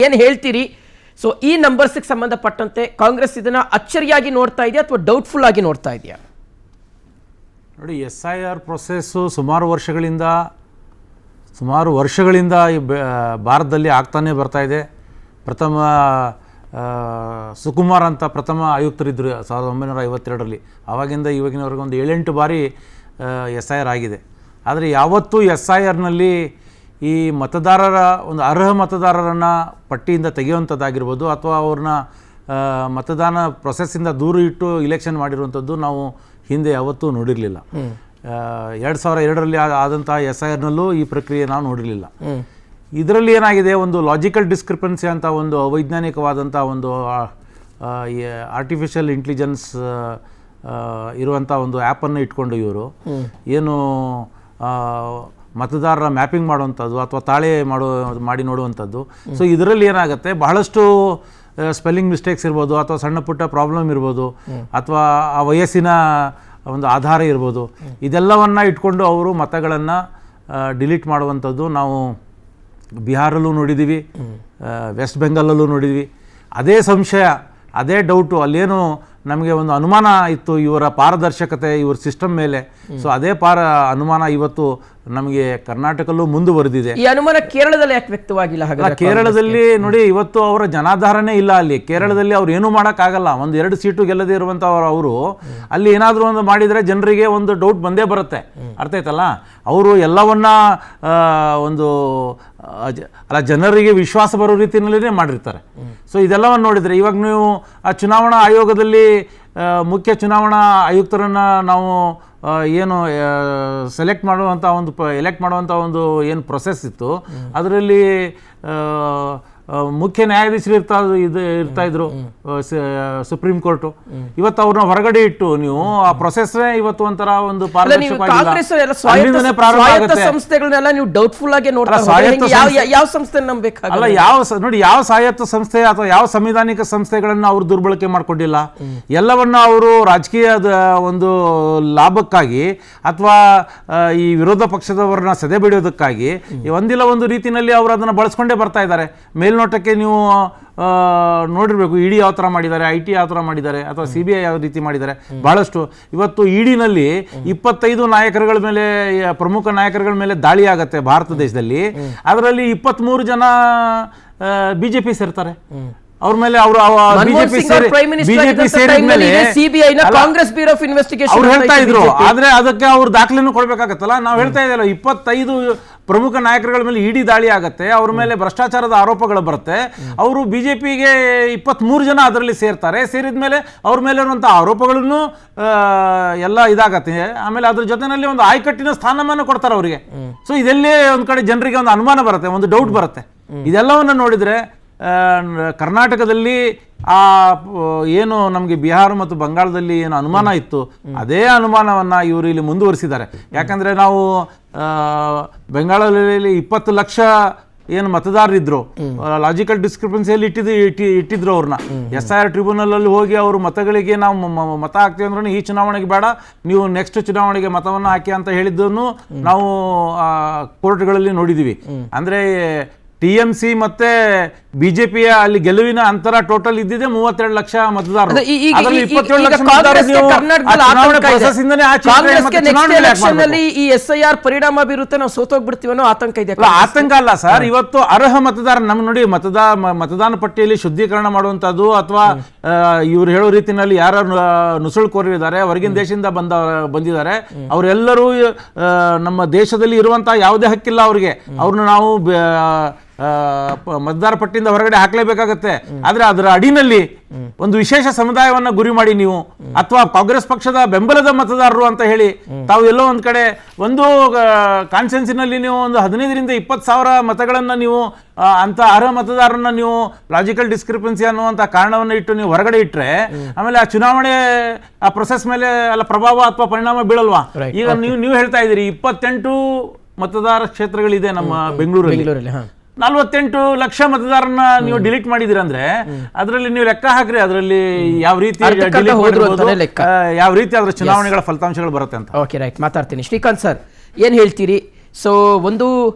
ಏನು ಹೇಳ್ತೀರಿ? ಸೊ ಈ ನಂಬರ್ಸ್ಗೆ ಸಂಬಂಧಪಟ್ಟಂತೆ ಕಾಂಗ್ರೆಸ್ ಇದನ್ನ ಅಚ್ಚರಿಯಾಗಿ ನೋಡ್ತಾ ಇದೆಯಾ ಅಥವಾ ಡೌಟ್ಫುಲ್ ಆಗಿ ನೋಡ್ತಾ ಇದೆಯಾ? ನೋಡಿ, SIR ಪ್ರೊಸೆಸ್ಸು ಸುಮಾರು ವರ್ಷಗಳಿಂದ ಭಾರತದಲ್ಲಿ ಆಗ್ತಾನೆ ಬರ್ತಾ ಇದೆ. ಪ್ರಥಮ ಸುಕುಮಾರ್ ಅಂತ ಪ್ರಥಮ ಆಯುಕ್ತರಿದ್ದರು 1952ರಲ್ಲಿ. ಆವಾಗಿಂದ ಇವಾಗಿನವರೆಗೆ ಒಂದು 7-8 ಬಾರಿ SIR ಆಗಿದೆ. ಆದರೆ ಯಾವತ್ತೂ SIRನಲ್ಲಿ ಈ ಮತದಾರರ ಒಂದು ಅರ್ಹ ಮತದಾರರನ್ನು ಪಟ್ಟಿಯಿಂದ ತೆಗೆಯುವಂಥದ್ದಾಗಿರ್ಬೋದು ಅಥವಾ ಅವ್ರನ್ನ ಮತದಾನ ಪ್ರೊಸೆಸ್ಸಿಂದ ದೂರ ಇಟ್ಟು ಇಲೆಕ್ಷನ್ ಮಾಡಿರುವಂಥದ್ದು ನಾವು ಹಿಂದೆ ಯಾವತ್ತೂ ನೋಡಿರಲಿಲ್ಲ. 2002ರಲ್ಲಿ ಆದಂಥ SIRನಲ್ಲೂ ಈ ಪ್ರಕ್ರಿಯೆ ನಾವು ನೋಡಿರಲಿಲ್ಲ. ಇದರಲ್ಲಿ ಏನಾಗಿದೆ, ಒಂದು ಲಾಜಿಕಲ್ ಡಿಸ್ಕ್ರಿಪೆನ್ಸಿ ಅಂತ ಒಂದು ಅವೈಜ್ಞಾನಿಕವಾದಂಥ ಒಂದು ಆರ್ಟಿಫಿಷಿಯಲ್ ಇಂಟೆಲಿಜೆನ್ಸ್ ಇರುವಂಥ ಒಂದು ಆ್ಯಪನ್ನು ಇಟ್ಕೊಂಡು ಇವರು ಏನು ಮತದಾರರ ಮ್ಯಾಪಿಂಗ್ ಮಾಡುವಂಥದ್ದು ಅಥವಾ ತಾಳೆ ಮಾಡಿ ನೋಡುವಂಥದ್ದು. ಸೊ ಇದರಲ್ಲಿ ಏನಾಗುತ್ತೆ, ಬಹಳಷ್ಟು ಸ್ಪೆಲ್ಲಿಂಗ್ ಮಿಸ್ಟೇಕ್ಸ್ ಇರ್ಬೋದು ಅಥವಾ ಸಣ್ಣ ಪುಟ್ಟ ಪ್ರಾಬ್ಲಮ್ ಇರ್ಬೋದು ಅಥವಾ ಆ ವಯಸ್ಸಿನ ಒಂದು ಆಧಾರ ಇರ್ಬೋದು. ಇದೆಲ್ಲವನ್ನು ಇಟ್ಕೊಂಡು ಅವರು ಮತಗಳನ್ನು ಡಿಲೀಟ್ ಮಾಡುವಂಥದ್ದು ನಾವು ಬಿಹಾರಲ್ಲೂ ನೋಡಿದ್ದೀವಿ, ವೆಸ್ಟ್ ಬೆಂಗಾಲಲ್ಲೂ ನೋಡಿದ್ವಿ. ಅದೇ ಸಂಶಯ, ಅದೇ ಡೌಟು, ಅಲ್ಲೇನು ನಮಗೆ ಒಂದು ಅನುಮಾನ ಇತ್ತು ಇವರ ಪಾರದರ್ಶಕತೆ, ಇವರ ಸಿಸ್ಟಮ್ ಮೇಲೆ. ಸೊ ಅದೇ ಅನುಮಾನ ಇವತ್ತು ನಮಗೆ ಕರ್ನಾಟಕಲ್ಲೂ ಮುಂದುವರೆದಿದೆ. ಈ ಅನುಮಾನ ಕೇರಳದಲ್ಲಿ ಯಾಕೆ ವ್ಯಕ್ತವಾಗಿಲ್ಲ? ಕೇರಳದಲ್ಲಿ ನೋಡಿ, ಇವತ್ತು ಅವರ ಜನಾಧಾರಣೆ ಇಲ್ಲ ಅಲ್ಲಿ. ಕೇರಳದಲ್ಲಿ ಅವ್ರು ಏನೂ ಮಾಡೋಕ್ಕಾಗಲ್ಲ. 1-2 ಸೀಟು ಗೆಲ್ಲದೇ ಇರುವಂಥವ್ರು ಅವರು ಅಲ್ಲಿ ಏನಾದರೂ ಒಂದು ಮಾಡಿದರೆ ಜನರಿಗೆ ಒಂದು ಡೌಟ್ ಬಂದೇ ಬರುತ್ತೆ. ಅರ್ಥ ಆಯ್ತಲ್ಲ? ಅವರು ಎಲ್ಲವನ್ನ ಒಂದು ಜನರಿಗೆ ವಿಶ್ವಾಸ ಬರೋ ರೀತಿಯಲ್ಲೇ ಮಾಡಿರ್ತಾರೆ. ಸೊ ಇದೆಲ್ಲವನ್ನು ನೋಡಿದರೆ ಇವಾಗ ನೀವು ಆ ಚುನಾವಣಾ ಆಯೋಗದಲ್ಲಿ ಮುಖ್ಯ ಚುನಾವಣಾ ಆಯುಕ್ತರನ್ನು ನಾವು ಏನು ಎಲೆಕ್ಟ್ ಮಾಡುವಂಥ ಒಂದು ಏನು ಪ್ರೊಸೆಸ್ ಇತ್ತು, ಅದರಲ್ಲಿ ಮುಖ್ಯ ನ್ಯಾಯಾಧೀಶರು ಇರ್ತಾ ಇದ್ರು ಸುಪ್ರೀಂ ಕೋರ್ಟು. ಇವತ್ತು ಅವ್ರನ್ನ ಹೊರಗಡೆ ಇಟ್ಟು ನೀವು ಆ ಪ್ರೊಸೆಸ್ನೇ ಇವತ್ತು ಒಂಥರ ಒಂದು ಸಂಸ್ಥೆಗಳನ್ನೆಲ್ಲ ನೀವು ಡೌಟ್ಫುಲ್ ಆಗಿ ಯಾವ ಸಂಸ್ಥೆ ನಂಬಬೇಕಾಗಲ್ಲ. ನೋಡಿ, ಯಾವ ಸ್ವಾಯತ್ತ ಸಂಸ್ಥೆ ಅಥವಾ ಯಾವ ಸಂವಿಧಾನಿಕ ಸಂಸ್ಥೆಗಳನ್ನ ಅವರು ದುರ್ಬಳಕೆ ಮಾಡ್ಕೊಂಡಿಲ್ಲ. ಎಲ್ಲವನ್ನ ಅವರು ರಾಜಕೀಯದ ಒಂದು ಲಾಭಕ್ಕಾಗಿ ಅಥವಾ ಈ ವಿರೋಧ ಪಕ್ಷದವರನ್ನ ಸದೆ ಬಡಿಯೋದಕ್ಕಾಗಿ ಒಂದಿಲ್ಲ ಒಂದು ರೀತಿಯಲ್ಲಿ ಅವರು ಅದನ್ನು ಬಳಸ್ಕೊಂಡೇ ಬರ್ತಾ ಇದ್ದಾರೆ. ಮೇಲ್ನೋಟಕ್ಕೆ ನೀವು ನೋಡಿರ್ಬೇಕು, ಇಡಿ ಯಾವ ಥರ ಮಾಡಿದ್ದಾರೆ, IT ಯಾವ ಥರ ಮಾಡಿದ್ದಾರೆ, ಅಥವಾ CBI ಯಾವ ರೀತಿ ಮಾಡಿದ್ದಾರೆ. ಬಹಳಷ್ಟು ಇವತ್ತು ಇಡಿನಲ್ಲಿ 25 ನಾಯಕರುಗಳ ಮೇಲೆ, ಪ್ರಮುಖ ನಾಯಕರುಗಳ ಮೇಲೆ ದಾಳಿ ಆಗತ್ತೆ ಭಾರತ ದೇಶದಲ್ಲಿ. ಅದರಲ್ಲಿ 23 ಜನ BJP ಸೇರ್ತಾರೆ. ಅವ್ರ ಮೇಲೆ ಬಿಜೆಪಿ ಸೇರಿದ್ಮೇಲೆ ಕಾಂಗ್ರೆಸ್ ಬ್ಯೂರೋ ಆಫ್ ಇನ್ವೆಸ್ಟಿಗೇಷನ್ ಅವ್ರು ಹೇಳ್ತಾ ಇದ್ರು. ಆದ್ರೆ ಅದಕ್ಕೆ ಅವ್ರು ದಾಖಲೆನೂ ಕೊಡ್ಬೇಕಾಗತ್ತಲ್ಲ. ನಾವು ಹೇಳ್ತಾ ಇದ್ದಲ್ಲ, 25 ಪ್ರಮುಖ ನಾಯಕರುಗಳ ಮೇಲೆ ಇಡಿ ದಾಳಿ ಆಗತ್ತೆ, ಅವ್ರ ಮೇಲೆ ಭ್ರಷ್ಟಾಚಾರದ ಆರೋಪಗಳು ಬರುತ್ತೆ. ಅವರು ಬಿಜೆಪಿಗೆ 23 ಜನ ಅದರಲ್ಲಿ ಸೇರ್ತಾರೆ. ಸೇರಿದ್ಮೇಲೆ ಅವ್ರ ಮೇಲೆ ಇರುವಂಥ ಆರೋಪಗಳನ್ನು ಎಲ್ಲ ಇದಾಗತ್ತೆ. ಆಮೇಲೆ ಅದ್ರ ಜೊತೆನಲ್ಲಿ ಒಂದು ಆಯ್ಕಟ್ಟಿನ ಸ್ಥಾನಮಾನ ಕೊಡ್ತಾರೆ ಅವರಿಗೆ. ಸೊ ಇದೆಲ್ಲೇ ಒಂದ್ ಕಡೆ ಜನರಿಗೆ ಒಂದು ಅನುಮಾನ ಬರುತ್ತೆ, ಒಂದು ಡೌಟ್ ಬರುತ್ತೆ. ಇದೆಲ್ಲವನ್ನು ನೋಡಿದ್ರೆ ಕರ್ನಾಟಕದಲ್ಲಿ ಏನು ನಮಗೆ ಬಿಹಾರ ಮತ್ತು ಬಂಗಾಳದಲ್ಲಿ ಏನು ಅನುಮಾನ ಇತ್ತು, ಅದೇ ಅನುಮಾನವನ್ನು ಇವರು ಇಲ್ಲಿ ಮುಂದುವರಿಸಿದ್ದಾರೆ. ಯಾಕಂದರೆ ನಾವು ಬೆಂಗಾಳಲ್ಲಿ 20 ಲಕ್ಷ ಏನು ಮತದಾರರಿದ್ರು, ಲಾಜಿಕಲ್ ಡಿಸ್ಕ್ರಿಪೆನ್ಸಿಯಲ್ಲಿ ಇಟ್ಟಿದ್ರು ಅವ್ರನ್ನ. SIR ಟ್ರಿಬ್ಯುನಲ್ ಅಲ್ಲಿ ಹೋಗಿ ಅವರು ಮತಗಳಿಗೆ ನಾವು ಮತ ಹಾಕ್ತೀವಿ ಅಂದ್ರೆ ಈ ಚುನಾವಣೆಗೆ ಬೇಡ, ನೀವು ನೆಕ್ಸ್ಟ್ ಚುನಾವಣೆಗೆ ಮತವನ್ನು ಹಾಕಿ ಅಂತ ಹೇಳಿದ್ದನ್ನು ನಾವು ಕೋರ್ಟ್ಗಳಲ್ಲಿ ನೋಡಿದ್ದೀವಿ. ಅಂದರೆ TMC ಮತ್ತೆ ಬಿಜೆಪಿಯ ಅಲ್ಲಿ ಗೆಲುವಿನ ಅಂತರ ಟೋಟಲ್ ಇದ್ದಿದೆ 32 ಲಕ್ಷ ಮತದಾರರು. 27 ಲಕ್ಷ ಈ SIR ಪರಿಣಾಮ ಬೀರುತ್ತೆ, ನಾವು ಸೋತೋಗ್ಬಿಡ್ತೀವಿ ಅನ್ನೋ ಆತಂಕ ಇದೆ. ಆತಂಕ ಅಲ್ಲ ಸರ್, ಇವತ್ತು ಅರ್ಹ ಮತದಾರ ನಮ್ಮ ನೋಡಿ ಮತದಾನ ಪಟ್ಟಿಯಲ್ಲಿ ಶುದ್ಧೀಕರಣ ಮಾಡುವಂತದ್ದು ಅಥವಾ ಇವ್ರು ಹೇಳೋ ರೀತಿಯಲ್ಲಿ ಯಾರು ನುಸುಳುಕೋರಿದ್ದಾರೆ, ಹೊರಗಿನ ದೇಶದಿಂದ ಬಂದಿದ್ದಾರೆ, ಅವರೆಲ್ಲರೂ ನಮ್ಮ ದೇಶದಲ್ಲಿ ಇರುವಂತಹ ಯಾವುದೇ ಹಕ್ಕಿಲ್ಲ ಅವ್ರಿಗೆ. ಅವ್ರನ್ನ ನಾವು ಮತದಾರ ಪಟ್ಟಿಯಿಂದ ಹೊರಗಡೆ ಹಾಕಲೇಬೇಕಾಗತ್ತೆ. ಆದ್ರೆ ಅದರ ಅಡಿನಲ್ಲಿ ಒಂದು ವಿಶೇಷ ಸಮುದಾಯವನ್ನ ಗುರಿ ಮಾಡಿ ನೀವು ಅಥವಾ ಕಾಂಗ್ರೆಸ್ ಪಕ್ಷದ ಬೆಂಬಲದ ಮತದಾರರು ಅಂತ ಹೇಳಿ ತಾವು ಎಲ್ಲೋ ಒಂದ್ ಕಡೆ ಒಂದು ಕಾನ್ಸ್ಟಿಟ್ಯೂನ್ಸಿನಲ್ಲಿ ನೀವು ಒಂದು 15ರಿಂದ 20 ಸಾವಿರ ಮತಗಳನ್ನ ನೀವು ಅಂತ ಅರ್ಹ ಮತದಾರರನ್ನ ನೀವು ಲಾಜಿಕಲ್ ಡಿಸ್ಕ್ರಿಪೆನ್ಸಿ ಅನ್ನುವಂಥ ಕಾರಣವನ್ನು ಇಟ್ಟು ನೀವು ಹೊರಗಡೆ ಇಟ್ಟರೆ ಆಮೇಲೆ ಆ ಚುನಾವಣೆ ಆ ಪ್ರೊಸೆಸ್ ಮೇಲೆ ಅಲ್ಲ ಪ್ರಭಾವ ಅಥವಾ ಪರಿಣಾಮ ಬೀಳಲ್ವಾ? ಈಗ ನೀವು ಹೇಳ್ತಾ ಇದ್ದೀರಿ 28 ಮತದಾರ ಕ್ಷೇತ್ರಗಳಿದೆ ನಮ್ಮ ಬೆಂಗಳೂರಲ್ಲಿ. 48 ಲಕ್ಷ ಮತದಾರನ್ನ ನೀವು ಡಿಲೀಟ್ ಮಾಡಿದಿರಂದ್ರೆ ಅದರಲ್ಲಿ ನೀವು ಲೆಕ್ಕ ಹಾಕ್ರಿ, ಅದರಲ್ಲಿ ಯಾವ ರೀತಿ ಯಾವ ರೀತಿ ಅದರ ಚುನಾವಣೆಗಳ ಫಲಿತಾಂಶಗಳು ಬರುತ್ತೆ ಅಂತ. ಓಕೆ, ರೈಟ್, ಮಾತಾಡ್ತೀನಿ. ಶ್ರೀಕಾಂತ್ ಸರ್, ಏನು ಹೇಳ್ತೀರಿ? ಸೊ ಒಂದು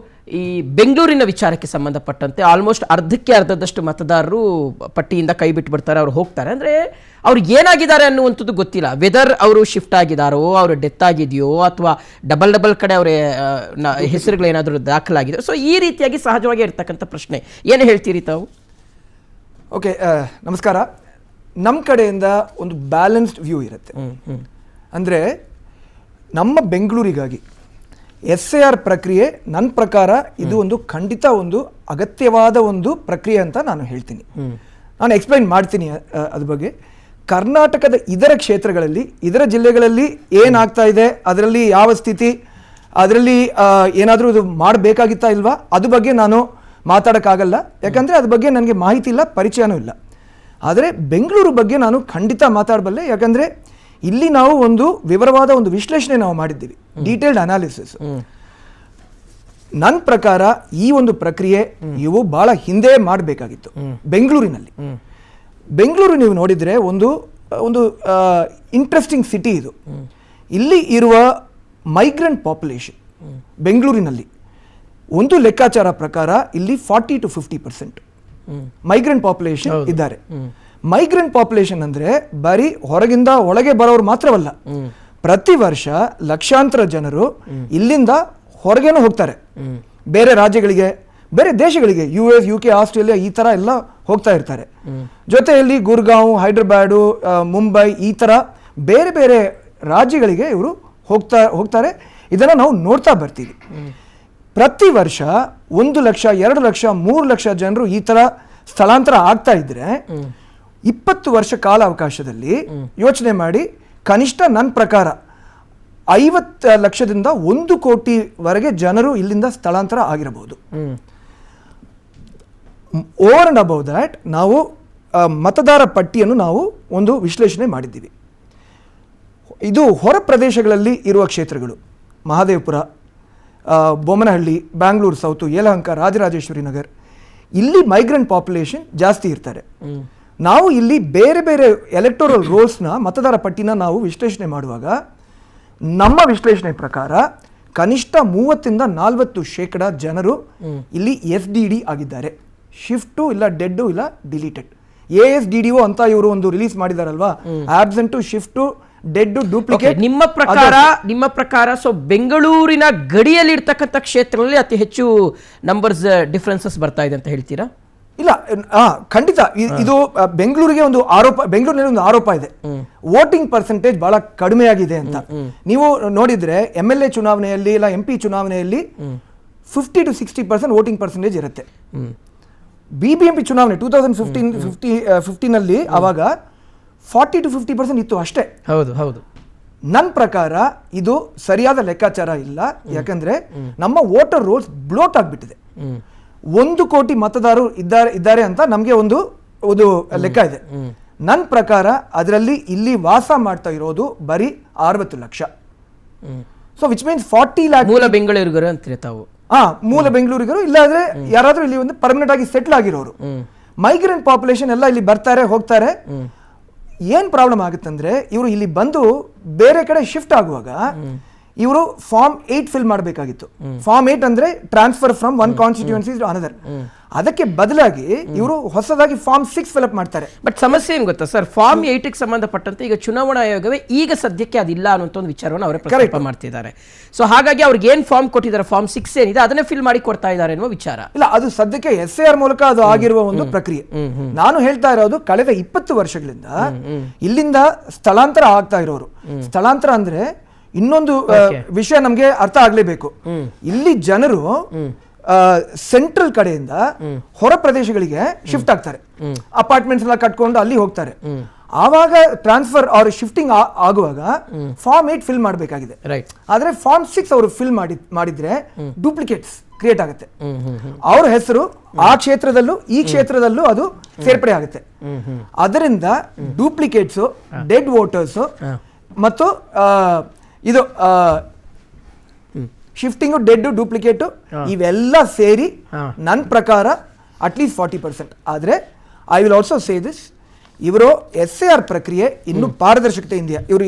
ಈ ಬೆಂಗಳೂರಿನ ವಿಚಾರಕ್ಕೆ ಸಂಬಂಧಪಟ್ಟಂತೆ ಆಲ್ಮೋಸ್ಟ್ ಅರ್ಧದಷ್ಟು ಮತದಾರರು ಪಟ್ಟಿಯಿಂದ ಕೈ ಬಿಟ್ಬಿಡ್ತಾರೆ, ಅವ್ರು ಹೋಗ್ತಾರೆ. ಅಂದರೆ ಅವ್ರು ಏನಾಗಿದ್ದಾರೆ ಅನ್ನುವಂಥದ್ದು ಗೊತ್ತಿಲ್ಲ. ವೆದರ್ ಅವರು ಶಿಫ್ಟ್ ಆಗಿದ್ದಾರೋ, ಅವರು ಡೆತ್ ಆಗಿದೆಯೋ, ಅಥವಾ ಡಬಲ್ ಕಡೆ ಅವರ ಹೆಸರುಗಳೇನಾದರೂ ದಾಖಲಾಗಿದೆಯೋ. ಸೊ ಈ ರೀತಿಯಾಗಿ ಸಹಜವಾಗಿ ಇರ್ತಕ್ಕಂಥ ಪ್ರಶ್ನೆ. ಏನು ಹೇಳ್ತೀರಿ ತಾವು? ಓಕೆ, ನಮಸ್ಕಾರ. ನಮ್ಮ ಕಡೆಯಿಂದ ಒಂದು ಬ್ಯಾಲೆನ್ಸ್ಡ್ ವ್ಯೂ ಇರುತ್ತೆ. ಅಂದರೆ ನಮ್ಮ ಬೆಂಗಳೂರಿಗಾಗಿ SIR ಪ್ರಕ್ರಿಯೆ ನನ್ನ ಪ್ರಕಾರ ಇದು ಒಂದು ಖಂಡಿತ ಒಂದು ಅಗತ್ಯವಾದ ಒಂದು ಪ್ರಕ್ರಿಯೆ ಅಂತ ನಾನು ಹೇಳ್ತೀನಿ. ನಾನು ಎಕ್ಸ್ಪ್ಲೈನ್ ಮಾಡ್ತೀನಿ ಅದ್ರ ಬಗ್ಗೆ. ಕರ್ನಾಟಕದ ಇದರ ಕ್ಷೇತ್ರಗಳಲ್ಲಿ, ಇದರ ಜಿಲ್ಲೆಗಳಲ್ಲಿ ಏನಾಗ್ತಾ ಇದೆ, ಅದರಲ್ಲಿ ಯಾವ ಸ್ಥಿತಿ, ಅದರಲ್ಲಿ ಏನಾದರೂ ಇದು ಮಾಡಬೇಕಾಗಿತ್ತಾ ಇಲ್ವಾ, ಅದ್ರ ಬಗ್ಗೆ ನಾನು ಮಾತಾಡೋಕ್ಕಾಗಲ್ಲ. ಯಾಕಂದರೆ ಅದ್ರ ಬಗ್ಗೆ ನನಗೆ ಮಾಹಿತಿ ಇಲ್ಲ, ಪರಿಚಯನೂ ಇಲ್ಲ. ಆದರೆ ಬೆಂಗಳೂರು ಬಗ್ಗೆ ನಾನು ಖಂಡಿತ ಮಾತಾಡಬಲ್ಲೆ. ಯಾಕಂದರೆ ಇಲ್ಲಿ ನಾವು ಒಂದು ವಿವರವಾದ ಒಂದು ವಿಶ್ಲೇಷಣೆ ನಾವು ಮಾಡಿದ್ದೀವಿ, ಡೀಟೇಲ್ಡ್ ಅನಾಲಿಸಿಸ್. ನನ್ನ ಪ್ರಕಾರ ಈ ಒಂದು ಪ್ರಕ್ರಿಯೆ ಇವು ಬಹಳ ಹಿಂದೆ ಮಾಡಬೇಕಾಗಿತ್ತು ಬೆಂಗಳೂರಿನಲ್ಲಿ. ಬೆಂಗಳೂರು ನೀವು ನೋಡಿದರೆ ಒಂದು ಒಂದು ಇಂಟ್ರೆಸ್ಟಿಂಗ್ ಸಿಟಿ ಇದು. ಇಲ್ಲಿ ಇರುವ ಮೈಗ್ರೆಂಟ್ ಪಾಪ್ಯುಲೇಷನ್ ಬೆಂಗಳೂರಿನಲ್ಲಿ ಒಂದು ಲೆಕ್ಕಾಚಾರ ಪ್ರಕಾರ ಇಲ್ಲಿ 40 to 50% ಮೈಗ್ರೆಂಟ್ ಪಾಪ್ಯುಲೇಷನ್ ಇದ್ದಾರೆ. ಮೈಗ್ರೆಂಟ್ ಪಾಪ್ಯುಲೇಷನ್ ಅಂದ್ರೆ ಬರೀ ಹೊರಗಿಂದ ಒಳಗೆ ಬರೋರು ಮಾತ್ರವಲ್ಲ, ಪ್ರತಿ ವರ್ಷ ಲಕ್ಷಾಂತರ ಜನರು ಇಲ್ಲಿಂದ ಹೊರಗೇನೂ ಹೋಗ್ತಾರೆ, ಬೇರೆ ರಾಜ್ಯಗಳಿಗೆ, ಬೇರೆ ದೇಶಗಳಿಗೆ, US, UK, ಆಸ್ಟ್ರೇಲಿಯಾ ಈ ತರ ಎಲ್ಲ ಹೋಗ್ತಾ ಇರ್ತಾರೆ. ಜೊತೆಯಲ್ಲಿ ಗುರ್ಗಾಂವ್, ಹೈದ್ರಾಬಾಡು, ಮುಂಬೈ ಈ ತರ ಬೇರೆ ಬೇರೆ ರಾಜ್ಯಗಳಿಗೆ ಇವರು ಹೋಗ್ತಾರೆ. ಇದನ್ನ ನಾವು ನೋಡ್ತಾ ಬರ್ತೀವಿ. ಪ್ರತಿ ವರ್ಷ 1 ಲಕ್ಷ, 2 ಲಕ್ಷ, 3 ಲಕ್ಷ ಜನರು ಈ ತರ ಸ್ಥಳಾಂತರ ಆಗ್ತಾ ಇದ್ರೆ 20 ವರ್ಷ ಕಾಲ ಅವಕಾಶದಲ್ಲಿ ಯೋಚನೆ ಮಾಡಿ, ಕನಿಷ್ಠ ನನ್ನ ಪ್ರಕಾರ 50 ಲಕ್ಷದಿಂದ 1 ಕೋಟಿವರೆಗೆ ಜನರು ಇಲ್ಲಿಂದ ಸ್ಥಳಾಂತರ ಆಗಿರಬಹುದು. ಓವರ್ ಅಂಡ್ ಅಬೌವ್ ದ್ಯಾಟ್ ನಾವು ಮತದಾರ ಪಟ್ಟಿಯನ್ನು ನಾವು ಒಂದು ವಿಶ್ಲೇಷಣೆ ಮಾಡಿದ್ದೀವಿ. ಇದು ಹೊರ ಪ್ರದೇಶಗಳಲ್ಲಿ ಇರುವ ಕ್ಷೇತ್ರಗಳು, ಮಹದೇವಪುರ, ಬೊಮ್ಮನಹಳ್ಳಿ, ಬ್ಯಾಂಗ್ಳೂರು ಸೌತು, ಯಲಹಂಕ, ರಾಜರಾಜೇಶ್ವರಿ ನಗರ್, ಇಲ್ಲಿ ಮೈಗ್ರೆಂಟ್ ಪಾಪ್ಯುಲೇಷನ್ ಜಾಸ್ತಿ ಇರ್ತಾರೆ. ನಾವು ಇಲ್ಲಿ ಬೇರೆ ಬೇರೆ ಎಲೆಕ್ಟೋರಲ್ ರೋಲ್ಸ್ನ ಮತದಾರ ಪಟ್ಟಿನ ನಾವು ವಿಶ್ಲೇಷಣೆ ಮಾಡುವಾಗ ನಮ್ಮ ವಿಶ್ಲೇಷಣೆ ಪ್ರಕಾರ ಕನಿಷ್ಠ 30-40% ಜನರು ಇಲ್ಲಿ SDD ಆಗಿದ್ದಾರೆ. ಶಿಫ್ಟು ಇಲ್ಲ ಡೆಡ್ಡು ಇಲ್ಲ ಡಿಲೀಟೆಡ್. ASDDO ಅಂತ ಇವರು ಒಂದು ರಿಲೀಸ್ ಮಾಡಿದಾರಲ್ವಾ, ಆಬ್ಸೆಂಟು, ಶಿಫ್ಟು, ಡೆಡ್, ಡೂಪ್ಲಿಕೇಟ್. ನಿಮ್ಮ ಪ್ರಕಾರ ಸೊ ಬೆಂಗಳೂರಿನ ಗಡಿಯಲ್ಲಿ ಇರ್ತಕ್ಕಂಥ ಕ್ಷೇತ್ರಗಳಲ್ಲಿ ಅತಿ ಹೆಚ್ಚು ನಂಬರ್ಸ್ ಡಿಫರೆನ್ಸಸ್ ಬರ್ತಾ ಇದೆ ಅಂತ ಹೇಳ್ತೀರಾ? ಇಲ್ಲ, ಖಂಡಿತ ಇದು ಬೆಂಗಳೂರಿಗೆ ಒಂದು ಆರೋಪ, ಬೆಂಗಳೂರಿನಲ್ಲಿ ಒಂದು ಆರೋಪ ಇದೆ, ವೋಟಿಂಗ್ ಪರ್ಸೆಂಟೇಜ್ ಬಹಳ ಕಡಿಮೆಯಾಗಿದೆ ಅಂತ. ನೀವು ನೋಡಿದ್ರೆ MLA ಚುನಾವಣೆಯಲ್ಲಿ ಇಲ್ಲ MP ಚುನಾವಣೆಯಲ್ಲಿ 50 to 60% ವೋಟಿಂಗ್ ಪರ್ಸೆಂಟೇಜ್ ಇರುತ್ತೆ. BBMP ಚುನಾವಣೆ 2015 ಅವಾಗ 40 to 50% ಇತ್ತು ಅಷ್ಟೇ. ಹೌದು. ನನ್ನ ಪ್ರಕಾರ ಇದು ಸರಿಯಾದ ಲೆಕ್ಕಾಚಾರ ಇಲ್ಲ. ಯಾಕಂದ್ರೆ ನಮ್ಮ ವೋಟರ್ ರೋಲ್ಸ್ ಬ್ಲೋಟ್ ಆಗಿಬಿಟ್ಟಿದೆ. 1 ಕೋಟಿ ಮತದಾರರು ಇದ್ದಾರೆ ಅಂತ ನಮಗೆ ಒಂದು ಲೆಕ್ಕ ಇದೆ. ನನ್ನ ಪ್ರಕಾರ ಅದರಲ್ಲಿ ಇಲ್ಲಿ ವಾಸ ಮಾಡ್ತಾ ಇರೋದು ಬರೀ 60 lakh. So which means 40 lakh ಮೂಲ ಬೆಂಗಳೂರಿಗರು ಅಂತೀರಿ ತಾವು? ಮೂಲ ಬೆಂಗಳೂರಿಗರು, ಇಲ್ಲಾಂದ್ರೆ ಯಾರಾದ್ರೂ ಇಲ್ಲಿ ಒಂದು ಪರ್ಮನೆಂಟ್ ಆಗಿ ಸೆಟ್ಲ್ ಆಗಿರೋರು. ಮೈಗ್ರೆಂಟ್ ಪಾಪ್ಯುಲೇಷನ್ ಎಲ್ಲ ಇಲ್ಲಿ ಬರ್ತಾರೆ, ಹೋಗ್ತಾರೆ. ಏನ್ ಪ್ರಾಬ್ಲಮ್ ಆಗುತ್ತಂದ್ರೆ ಇವರು ಇಲ್ಲಿ ಬಂದು ಬೇರೆ ಕಡೆ ಶಿಫ್ಟ್ ಆಗುವಾಗ ಇವರು ಫಾರ್ಮ್ 8 ಫಿಲ್ ಮಾಡಬೇಕಾಗಿತ್ತು. ಫಾರ್ಮ್ 8 ಅಂದ್ರೆ transfer from one constituency to another. ಅದಕ್ಕೆ ಬದಲಾಗಿ ಇವರು ಹೊಸದಾಗಿ ಫಾರ್ಮ್ 6 ಫಿಲ್ಅಪ್ ಮಾಡ್ತಾರೆ. ಬಟ್ ಸಮಸ್ಯೆ ಏನ್ ಗೊತ್ತಾ ಸರ್, ಫಾರ್ಮ್ 8 ಗೆ ಸಂಬಂಧಪಟ್ಟಂತೆ ಈಗ ಚುನಾವಣಾ ಆಯೋಗವೇ ಈಗ ಸದ್ಯಕ್ಕೆ ಅದಿಲ್ಲ ಅನ್ನುವಂಥ ಒಂದು ವಿಚಾರವನ್ನು ಅವರೇ ಪ್ರಸ್ತಾಪ ಮಾಡ್ತಿದ್ದಾರೆ. ಸೊ ಹಾಗಾಗಿ ಅವ್ರಿಗೆ ಏನ್ ಫಾರ್ಮ್ ಕೊಟ್ಟಿದ್ದಾರೆ, ಫಾರ್ಮ್ 6 ಏನಿದೆ ಅದನ್ನೇ ಫಿಲ್ ಮಾಡಿ ಕೊಡ್ತಾ ಇದ್ದಾರೆ ಅನ್ನುವ ವಿಚಾರ. ಇಲ್ಲ, ಅದು ಸದ್ಯಕ್ಕೆ SIR ಮೂಲಕ ಅದು ಆಗಿರುವ ಒಂದು ಪ್ರಕ್ರಿಯೆ. ನಾನು ಹೇಳ್ತಾ ಇರೋದು ಕಳೆದ 20 ವರ್ಷಗಳಿಂದ ಇಲ್ಲಿಂದ ಸ್ಥಳಾಂತರ ಆಗ್ತಾ ಇರೋರು. ಸ್ಥಳಾಂತರ ಅಂದ್ರೆ ಇನ್ನೊಂದು ವಿಷಯ ನಮ್ಗೆ ಅರ್ಥ ಆಗ್ಲೇಬೇಕು. ಇಲ್ಲಿ ಜನರು ಸೆಂಟ್ರಲ್ ಕಡೆಯಿಂದ ಹೊರ ಪ್ರದೇಶಗಳಿಗೆ ಶಿಫ್ಟ್ ಆಗ್ತಾರೆ, ಅಪಾರ್ಟ್ಮೆಂಟ್ಸ್ ಎಲ್ಲ ಕಟ್ಕೊಂಡು ಅಲ್ಲಿ ಹೋಗ್ತಾರೆ. ಆವಾಗ ಟ್ರಾನ್ಸ್ಫರ್ ಅವ್ರ ಶಿಫ್ಟಿಂಗ್ ಆಗುವಾಗ ಫಾರ್ಮ್ 8 ಫಿಲ್ ಮಾಡಬೇಕಾಗಿದೆ. ಆದ್ರೆ ಫಾರ್ಮ್ 6 ಅವರು ಫಿಲ್ ಮಾಡಿದ್ರೆ ಡೂಪ್ಲಿಕೇಟ್ಸ್ ಕ್ರಿಯೇಟ್ ಆಗುತ್ತೆ. ಅವ್ರ ಹೆಸರು ಆ ಕ್ಷೇತ್ರದಲ್ಲೂ ಈ ಕ್ಷೇತ್ರದಲ್ಲೂ ಅದು ಸೇರ್ಪಡೆ ಆಗುತ್ತೆ. ಅದರಿಂದ ಡೂಪ್ಲಿಕೇಟ್ಸ್, ಡೆಡ್ ವೋಟರ್ಸ್ ಮತ್ತು ಇದು ಶಿಫ್ಟಿಂಗು, ಡೆಡ್, ಡೂಪ್ಲಿಕೇಟು ಇವೆಲ್ಲ ಸೇರಿ ನನ್ನ ಪ್ರಕಾರ ಅಟ್ಲೀಸ್ಟ್ 40%. ಆದರೆ I will also say this, ಇವರು SIR ಪ್ರಕ್ರಿಯೆ ಇನ್ನು ಪಾರದರ್ಶಕತೆಯಿಂದ ಇವರು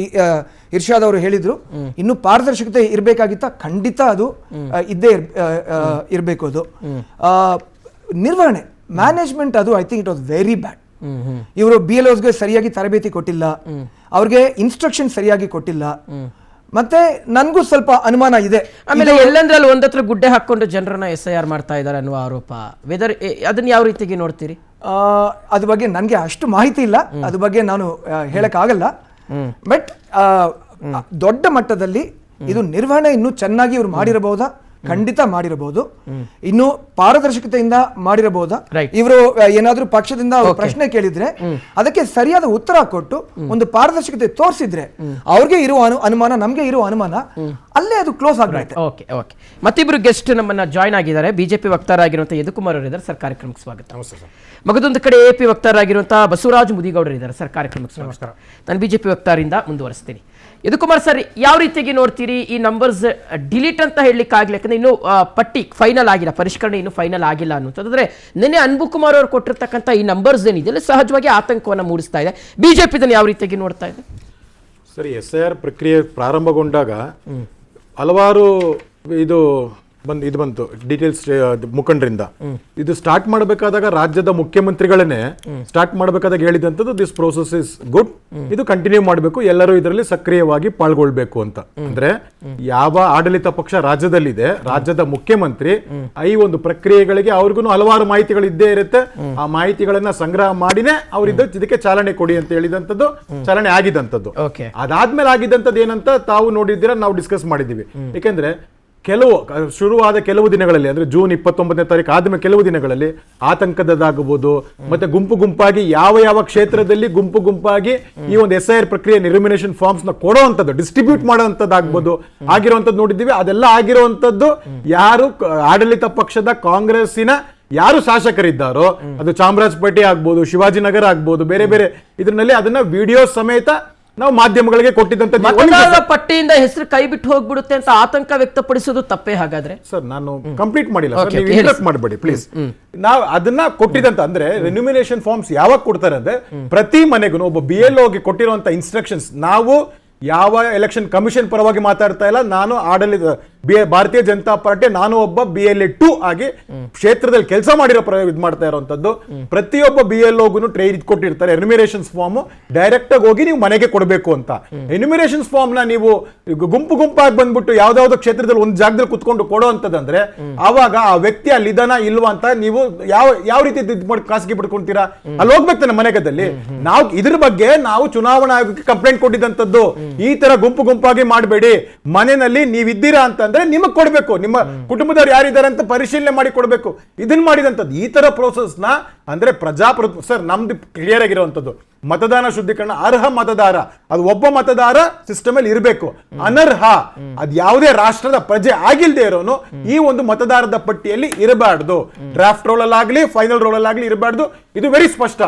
ಇರ್ಷಾದ್ ಅವರು ಹೇಳಿದ್ರು ಇನ್ನು ಪಾರದರ್ಶಕತೆ ಇರಬೇಕಾಗಿತ್ತ, ಖಂಡಿತ ಅದು ಇದ್ದೇ ಇರಬೇಕು. ಅದು ನಿರ್ವಹಣೆ ಮ್ಯಾನೇಜ್ಮೆಂಟ್ ಅದು I think it was very bad. ಇವರು BLOಸ್ಗೆ ಸರಿಯಾಗಿ ತರಬೇತಿ ಕೊಟ್ಟಿಲ್ಲ, ಅವ್ರಿಗೆ ಇನ್ಸ್ಟ್ರಕ್ಷನ್ ಸರಿಯಾಗಿ ಕೊಟ್ಟಿಲ್ಲ. ಮತ್ತೆ ನನ್ಗೂ ಸ್ವಲ್ಪ ಅನುಮಾನ ಇದೆ. ಆಮೇಲೆ ಎಲ್ಲಂದ್ರಲ್ಲಿ ಒಂದತ್ರ ಗುಡ್ಡೆ ಹಾಕೊಂಡು ಜನರನ್ನ SIR ಮಾಡ್ತಾ ಇದ್ದಾರೆ ಅನ್ನುವ ಆರೋಪ, ವೆದರ್ ಅದನ್ನ ಯಾವ ರೀತಿಗೆ ನೋಡ್ತೀರಿ? ಅದ್ರ ಬಗ್ಗೆ ನನಗೆ ಅಷ್ಟು ಮಾಹಿತಿ ಇಲ್ಲ, ಅದ್ರ ಬಗ್ಗೆ ನಾನು ಹೇಳಕ್ ಆಗಲ್ಲ. ಬಟ್ ದೊಡ್ಡ ಮಟ್ಟದಲ್ಲಿ ಇದು ನಿರ್ವಹಣೆ ಇನ್ನೂ ಚೆನ್ನಾಗಿ ಇವ್ರು ಮಾಡಿರಬಹುದಾ? ಖಂಡಿತ ಮಾಡಿರಬಹುದು. ಇನ್ನು ಪಾರದರ್ಶಕತೆಯಿಂದ ಮಾಡಿರಬಹುದಾ? ಇವರು ಏನಾದ್ರೂ ಪಕ್ಷದಿಂದ ಪ್ರಶ್ನೆ ಕೇಳಿದ್ರೆ ಅದಕ್ಕೆ ಸರಿಯಾದ ಉತ್ತರ ಕೊಟ್ಟು ಒಂದು ಪಾರದರ್ಶಕತೆ ತೋರಿಸಿದ್ರೆ ಅವ್ರಿಗೆ ಇರುವ ಅನುಮಾನ, ನಮ್ಗೆ ಇರುವ ಅನುಮಾನ ಅಲ್ಲೇ ಅದು ಕ್ಲೋಸ್ ಆಗ್ಬಿಡುತ್ತೆ. Okay okay. ಮತ್ತಿಬ್ರು ಗೆಸ್ಟ್ ನಮ್ಮನ್ನ ಜಾಯ್ನ್ ಆಗಿದ್ದಾರೆ. ಬಿಜೆಪಿ ವಕ್ತಾರರಾಗಿರುವಂತಹ ಯದುಕುಮಾರ್ ಅವರು ಇದ್ದಾರೆ ಸರ್, ಕಾರ್ಯಕ್ರಮಕ್ಕೆ ಸ್ವಾಗತ. ಮಗದೊಂದು ಕಡೆ AP ವಕ್ತಾರರಾಗಿರುವಂತಹ ಬಸವರಾಜ ಮುದಿಗೌಡರು ಇದ್ದಾರೆ ಸರ್, ಕಾರ್ಯಕ್ರಮಕ್ಕೆ ಸ್ವಾಗತ. ನಾನು ಬಿಜೆಪಿ ವಕ್ತಾರರಿಂದ ಮುಂದುವರಿಸ್ತೀನಿ. ಯದುಕುಮಾರ್ ಸರ್, ಯಾವ ರೀತಿಯಾಗಿ ನೋಡ್ತೀರಿ ಈ ನಂಬರ್ಸ್ ಡಿಲೀಟ್ ಅಂತ ಹೇಳಲಿಕ್ಕೆ ಆಗ್ಲಿ, ಯಾಕಂದ್ರೆ ಇನ್ನು ಪಟ್ಟಿ ಫೈನಲ್ ಆಗಿಲ್ಲ, ಪರಿಷ್ಕರಣೆ ಇನ್ನು ಫೈನಲ್ ಆಗಿಲ್ಲ ಅನ್ನುವಂಥದ್ದು. ನಿನ್ನೆ ಅನ್ಬುಕುಮಾರ್ ಅವರು ಕೊಟ್ಟಿರ್ತಕ್ಕಂಥ ಈ ನಂಬರ್ಸ್ ಏನಿದೆಯಲ್ಲ ಸಹಜವಾಗಿ ಆತಂಕವನ್ನು ಮೂಡಿಸ್ತಾ ಇದೆ. ಬಿಜೆಪಿ ಇದನ್ನು ಯಾವ ರೀತಿಯಾಗಿ ನೋಡ್ತಾ ಇದೆ? ಸರಿ, SIR ಪ್ರಕ್ರಿಯೆ ಪ್ರಾರಂಭಗೊಂಡಾಗ ಹಲವಾರು ಇದು ಬಂತು ಡೀಟೇಲ್ಸ್ ಮುಖಂಡರಿಂದ. ಇದು ಸ್ಟಾರ್ಟ್ ಮಾಡಬೇಕಾದಾಗ ರಾಜ್ಯದ ಮುಖ್ಯಮಂತ್ರಿಗಳನ್ನೇ ಸ್ಟಾರ್ಟ್ ಮಾಡಬೇಕಾದಾಗ ಹೇಳಿದಂಥದ್ದು ದಿಸ್ ಪ್ರೋಸೆಸ್ ಇಸ್ ಗುಡ್, ಇದು ಕಂಟಿನ್ಯೂ ಮಾಡಬೇಕು, ಎಲ್ಲರೂ ಇದರಲ್ಲಿ ಸಕ್ರಿಯವಾಗಿ ಪಾಲ್ಗೊಳ್ಬೇಕು ಅಂತ. ಅಂದ್ರೆ ಯಾವ ಆಡಳಿತ ಪಕ್ಷ ರಾಜ್ಯದಲ್ಲಿದೆ, ರಾಜ್ಯದ ಮುಖ್ಯಮಂತ್ರಿ ಈ ಒಂದು ಪ್ರಕ್ರಿಯೆಗಳಿಗೆ ಅವ್ರಿಗೂ ಹಲವಾರು ಮಾಹಿತಿಗಳು ಇದ್ದೇ ಇರುತ್ತೆ, ಆ ಮಾಹಿತಿಗಳನ್ನ ಸಂಗ್ರಹ ಮಾಡಿನೇ ಅವ್ರಿದ್ದ ಇದಕ್ಕೆ ಚಾಲನೆ ಕೊಡಿ ಅಂತ ಹೇಳಿದಂಥದ್ದು, ಚಾಲನೆ ಆಗಿದಂಥದ್ದು. ಅದಾದ್ಮೇಲೆ ಆಗಿದ್ದಂಥದ್ದು ಏನಂತ ತಾವು ನೋಡಿದ್ದೀರಾ, ನಾವು ಡಿಸ್ಕಸ್ ಮಾಡಿದ್ದೀವಿ. ಯಾಕೆಂದ್ರೆ ಶುರುವಾದ ಕೆಲವು ದಿನಗಳಲ್ಲಿ, ಅಂದ್ರೆ ಜೂನ್ 29ನೇ ತಾರೀಕು ಆದ್ಮೇಲೆ ಕೆಲವು ದಿನಗಳಲ್ಲಿ ಆತಂಕದಾಗಬಹುದು, ಮತ್ತೆ ಗುಂಪಾಗಿ ಯಾವ ಕ್ಷೇತ್ರದಲ್ಲಿ ಗುಂಪಾಗಿ ಈ ಒಂದು SIR ಪ್ರಕ್ರಿಯೆ ರಿಮ್ಯುನರೇಷನ್ ಫಾರ್ಮ್ಸ್ ನ ಕೊಡುವಂಥದ್ದು, ಡಿಸ್ಟ್ರಿಬ್ಯೂಟ್ ಮಾಡುವಂಥದ್ದಾಗ್ಬೋದು, ಆಗಿರುವಂಥದ್ದು ನೋಡಿದ್ದೀವಿ. ಅದೆಲ್ಲ ಆಗಿರುವಂಥದ್ದು ಯಾರು ಆಡಳಿತ ಪಕ್ಷದ ಕಾಂಗ್ರೆಸ್ಸಿನ ಯಾರು ಶಾಸಕರಿದ್ದಾರೋ, ಅದು ಚಾಮರಾಜಪೇಟೆ ಆಗ್ಬೋದು, ಶಿವಾಜಿನಗರ ಆಗ್ಬೋದು, ಬೇರೆ ಬೇರೆ ಇದರಲ್ಲಿ ಅದನ್ನ ವಿಡಿಯೋ ಸಮೇತ ನಾವು ಮಾಧ್ಯಮಗಳಿಗೆ ಕೊಟ್ಟಿದ್ದಂತ ಪಟ್ಟಿಯಿಂದ ಹೆಸರು ಕೈ ಬಿಟ್ಟು ಹೋಗ್ಬಿಡುತ್ತೆ ಅಂತ ಆತಂಕ ವ್ಯಕ್ತಪಡಿಸೋದು ತಪ್ಪೇ ಹಾಗಾದ್ರೆ? ಸರ್, ನಾನು ಕಂಪ್ಲೀಟ್ ಮಾಡಿಲ್ಲ, ಇಂಟರಪ್ಟ್ ಮಾಡಬೇಡಿ ಪ್ಲೀಸ್. ನಾವು ಅದನ್ನ ಕೊಟ್ಟಿದಂತ ಅಂದ್ರೆ ರೆನ್ಯುಮಿನೇಷನ್ ಫಾರ್ಮ್ಸ್ ಯಾವಾಗ ಕೊಡ್ತಾರೆ ಅಂದ್ರೆ ಪ್ರತಿ ಮನೆಗೂ ಒಬ್ಬ BLOಗೆ ಕೊಟ್ಟಿರುವಂತ ಇನ್ಸ್ಟ್ರಕ್ಷನ್ಸ್. ನಾವು ಯಾವ ಎಲೆಕ್ಷನ್ ಕಮಿಷನ್ ಪರವಾಗಿ ಮಾತಾಡ್ತಾ ಇಲ್ಲ, ನಾನು ಆಡಳಿತ ಭಾರತೀಯ ಜನತಾ ಪಾರ್ಟಿ, ನಾನು ಒಬ್ಬ BLA 2 ಆಗಿ ಕ್ಷೇತ್ರದಲ್ಲಿ ಕೆಲಸ ಮಾಡಿರೋ ಇದು ಮಾಡ್ತಾ ಇರುವಂತದ್ದು. ಪ್ರತಿಯೊಬ್ಬ BLOಗೂ ಟ್ರೈನ್ ಕೊಟ್ಟಿರ್ತಾರೆ ಎನ್ಯುಮಿರೇಷನ್ಸ್ ಫಾರ್ಮ್, ಡೈರೆಕ್ಟ್ ಆಗಿ ಹೋಗಿ ನೀವು ಮನೆಗೆ ಕೊಡಬೇಕು ಅಂತ. ಎನ್ಯುಮಿರೇಷನ್ಸ್ ಫಾರ್ಮ್ ನ ನೀವು ಗುಂಪಾಗಿ ಬಂದ್ಬಿಟ್ಟು ಯಾವ್ದಾವ್ದೋ ಕ್ಷೇತ್ರದಲ್ಲಿ ಒಂದು ಜಾಗದಲ್ಲಿ ಕುತ್ಕೊಂಡು ಕೊಡೋ ಅಂತದಂದ್ರೆ ಅವಾಗ ಆ ವ್ಯಕ್ತಿ ಅಲ್ಲಿ ಇದಾನ ಇಲ್ವಾ ಅಂತ ನೀವು ಯಾವ ರೀತಿ ಖಾಸಗಿ ಬಿಡ್ಕೊಂತೀರಾ? ಅಲ್ಲಿ ಹೋಗ್ಬೇಕು ತಾನೆ ಮನೆಗದಲ್ಲಿ. ನಾವು ಇದ್ರ ಬಗ್ಗೆ ನಾವು ಚುನಾವಣಾ ಆಯೋಗಕ್ಕೆ ಕಂಪ್ಲೇಂಟ್ ಕೊಟ್ಟಿದ್ದಂಥದ್ದು, ಈ ತರ ಗುಂಪಾಗಿ ಮಾಡಬೇಡಿ, ಮನೆಯಲ್ಲಿ ನೀವಿದ್ದೀರಾ ಅಂತಂದ್ರೆ ನಿಮಗೆ ಕೊಡಬೇಕು, ನಿಮ್ಮ ಕುಟುಂಬದವ್ರು ಯಾರಿದ್ದಾರೆ ಅಂತ ಪರಿಶೀಲನೆ ಮಾಡಿ ಕೊಡಬೇಕು. ಇದನ್ನ ಮಾಡಿದಂಥದ್ದು ಈ ತರ ಪ್ರೋಸೆಸ್ ನ ಅಂದ್ರೆ ಪ್ರಜಾಪ್ರಭುತ್ವ. ಸರ್, ನಮ್ದು ಕ್ಲಿಯರ್ ಆಗಿರುವಂತದ್ದು ಮತದಾನ ಶುದ್ಧೀಕರಣ, ಅರ್ಹ ಮತದಾರ ಅದು ಒಬ್ಬ ಮತದಾರ ಸಿಸ್ಟಮ್ ಅಲ್ಲಿ ಇರಬೇಕು, ಅನರ್ಹ ಅದು ಯಾವುದೇ ರಾಷ್ಟ್ರದ ಪ್ರಜೆ ಆಗಿಲ್ದೇ ಇರೋನು ಈ ಒಂದು ಮತದಾರರ ಪಟ್ಟಿಯಲ್ಲಿ ಇರಬಾರ್ದು. ಡ್ರಾಫ್ಟ್ ರೋಲ್ ಅಲ್ಲಾಗ್ಲಿ ಫೈನಲ್ ರೋಲ್ ಅಲ್ಲಾಗ್ಲಿ ಇರಬಾರ್ದು. ಇದು ವೆರಿ ಸ್ಪಷ್ಟ.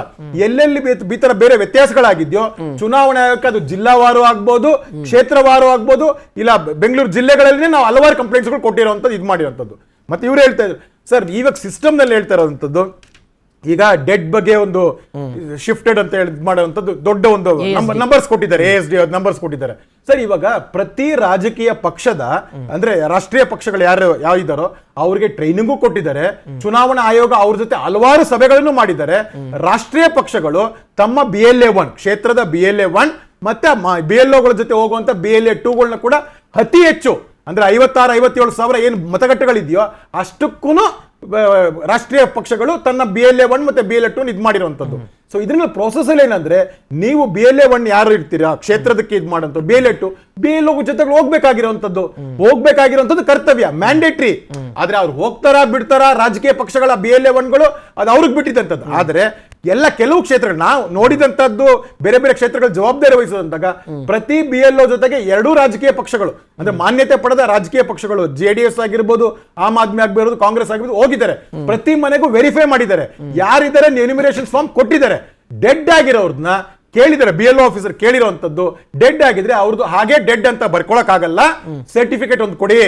ಎಲ್ಲೆಲ್ಲಿ ಈ ತರ ಬೇರೆ ವ್ಯತ್ಯಾಸಗಳಾಗಿದ್ಯೋ ಚುನಾವಣಾ ಆಯೋಗಕ್ಕೆ ಅದು ಜಿಲ್ಲಾವಾರು ಆಗ್ಬೋದು, ಕ್ಷೇತ್ರವಾರು ಆಗ್ಬೋದು, ಇಲ್ಲ ಬೆಂಗಳೂರು ಜಿಲ್ಲೆಗಳಲ್ಲಿ ನಾವು ಹಲವಾರು ಕಂಪ್ಲೇಂಟ್ಸ್ ಗಳು ಕೊಟ್ಟಿರುವಂತದ್ದು, ಇದು ಮಾಡಿರುವಂತದ್ದು. ಮತ್ತೆ ಇವ್ರು ಹೇಳ್ತಾ ಇದ್ರು ಸರ್, ಇವಾಗ ಸಿಸ್ಟಮ್ ನಲ್ಲಿ ಹೇಳ್ತಾ ಇರೋಂಥದ್ದು ಈಗ ಡೆಡ್ ಬಗ್ಗೆ ಒಂದು ಶಿಫ್ಟೆಡ್ ಅಂತ ಹೇಳಿ ಮಾಡುವಂಥದ್ದು ದೊಡ್ಡ ಒಂದು ನಂಬರ್ಸ್ ಕೊಟ್ಟಿದ್ದಾರೆ, ASD ನಂಬರ್ಸ್ ಕೊಟ್ಟಿದ್ದಾರೆ. ಸರ್, ಇವಾಗ ಪ್ರತಿ ರಾಜಕೀಯ ಪಕ್ಷದ ಅಂದ್ರೆ ರಾಷ್ಟ್ರೀಯ ಪಕ್ಷಗಳು ಯಾರಿದ್ದಾರೋ ಅವ್ರಿಗೆ ಟ್ರೈನಿಂಗು ಕೊಟ್ಟಿದ್ದಾರೆ. ಚುನಾವಣಾ ಆಯೋಗ ಅವ್ರ ಜೊತೆ ಹಲವಾರು ಸಭೆಗಳನ್ನು ಮಾಡಿದ್ದಾರೆ. ರಾಷ್ಟ್ರೀಯ ಪಕ್ಷಗಳು ತಮ್ಮ BLA 1 ಕ್ಷೇತ್ರದ BLA 1 ಮತ್ತೆ BLOಗಳ ಜೊತೆ ಹೋಗುವಂತ BLA 2ಗಳನ್ನ ಕೂಡ ಅತಿ ಹೆಚ್ಚು ಅಂದ್ರೆ 56-57 ಸಾವಿರ ಏನು ಮತಗಟ್ಟೆಗಳಿದೆಯೋ ಅಷ್ಟಕ್ಕೂ ರಾಷ್ಟ್ರೀಯ ಪಕ್ಷಗಳು ತನ್ನ BLA 1 ಮತ್ತೆ BLA 2 ಇದು ಮಾಡಿರುವಂತದ್ದು. ಸೊ ಇದ್ರಲ್ಲಿ ಪ್ರೋಸೆಸ್ ಅಲ್ಲಿ ಏನಂದ್ರೆ ನೀವು BLA 1 ಯಾರು ಇರ್ತೀರಾ ಕ್ಷೇತ್ರದಕ್ಕೆ ಇದು ಮಾಡೋಂಥ BLA 2 BLO ಜೊತೆಗೆ ಹೋಗ್ಬೇಕಾಗಿರುವಂತದ್ದು ಕರ್ತವ್ಯ, ಮ್ಯಾಂಡೇಟ್ರಿ. ಆದ್ರೆ ಅವ್ರು ಹೋಗ್ತಾರಾ ಬಿಡ್ತಾರಾ ರಾಜಕೀಯ ಪಕ್ಷಗಳ BLA 1ಗಳು ಅದು ಅವ್ರಿಗೆ ಬಿಟ್ಟಿದ್ದಂಥದ್ದು. ಆದ್ರೆ ಕೆಲವು ಕ್ಷೇತ್ರಗಳು ನಾವು ನೋಡಿದಂತದ್ದು ಬೇರೆ ಬೇರೆ ಕ್ಷೇತ್ರಗಳ ಜವಾಬ್ದಾರಿ ವಹಿಸುವಂತಾಗ ಪ್ರತಿ BLO ಜೊತೆಗೆ 2 ರಾಜಕೀಯ ಪಕ್ಷಗಳು ಅಂದ್ರೆ ಮಾನ್ಯತೆ ಪಡೆದ ರಾಜಕೀಯ ಪಕ್ಷಗಳು JDS ಆಗಿರ್ಬೋದು, ಆಮ್ ಆದ್ಮಿ ಆಗಿರ್ಬೋದು, ಕಾಂಗ್ರೆಸ್ ಆಗಿರ್ಬೋದು ಹೋಗಿದ್ದಾರೆ. ಪ್ರತಿ ಮನೆಗೂ ವೆರಿಫೈ ಮಾಡಿದ್ದಾರೆ, ಯಾರಿದ್ದಾರೆ ಎನ್ಯುಮಿನೇಷನ್ ಫಾರ್ಮ್ ಕೊಟ್ಟಿದ್ದಾರೆ. ಡೆಡ್ ಆಗಿರೋರ್ನ ಕೇಳಿದಾರೆ BLO ಆಫೀಸರ್ ಕೇಳಿರೋಂಥದ್ದು ಡೆಡ್ ಆಗಿದ್ರೆ ಅವ್ರದ್ದು ಹಾಗೆ ಡೆಡ್ ಅಂತ ಬರ್ಕೊಳಕ್ ಆಗಲ್ಲ, ಸರ್ಟಿಫಿಕೇಟ್ ಒಂದು ಕೊಡಿ,